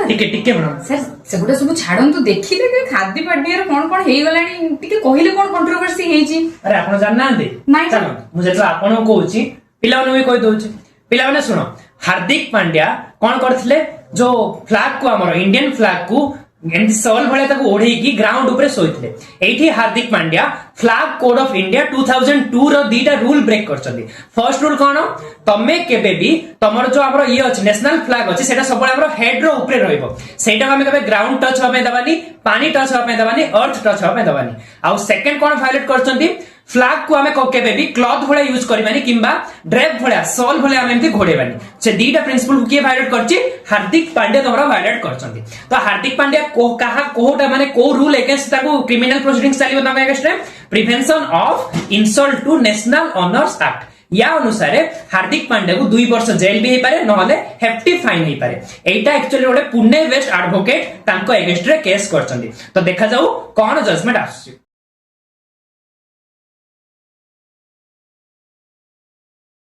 टिके टिके बना सर सेगुडा सब छाड़ंतु देखिले कि खाद्य पाड्यार कोन कोन हेई गलानी टिके कहिले कोन कंट्रोवर्सी हेई अरे आपण जानना दे नहीं चलो मुझे तो आपण कहूची पिला भी कहि दउची पिला माने सुनो हार्दिक पांड्या कौन करथिले जो फ्लैग को हमर इंडियन फ्लैग को एंड सॉल भले तक ओढे की ग्राउंड ऊपर सोइथिले एठी Hardik Pandya flag code of India 2002 रो दीटा रूल ब्रेक करछथि फर्स्ट रूल कोन तमे केबे भी तमर जो हमर ये अछि नेशनल फ्लैग अछि सेटा सबले हमर हेड रो ऊपर रहइबो सेटा हमें कबे ग्राउंड टच होबे दबानी पानी टच होबे दबानी अर्थ टच होबे दबानी आ सेकंड कोन वायलेट करछथि फ्लैग को हमें केबे भी क्लॉथ भले यूज करबानी किंबा ड्रेप भले सॉल भले हमें एमती घोड़ेबानी से दीटा प्रिंसिपल को किए वायलेट करछि हार्दिक पांड्या तमरा वायलेट करछथि तो हार्दिक पांड्या को कहा कोटा माने को रूल अगेंस्ट ताको क्रिमिनल प्रोसीडिंग्स चलिबो तम against prevention of insult to national honours act या अनुसार हार्दिक पांड्या को 2 वर्ष जेल भी पारे नहले हेफ्टी फाइन ही पारे एटा एक्चुअली गोटे पुणे वेस्ट एडवोकेट तांको अगेंस्ट रे केस करछथि तो देखा जाऊ कोन जजमेंट आछि।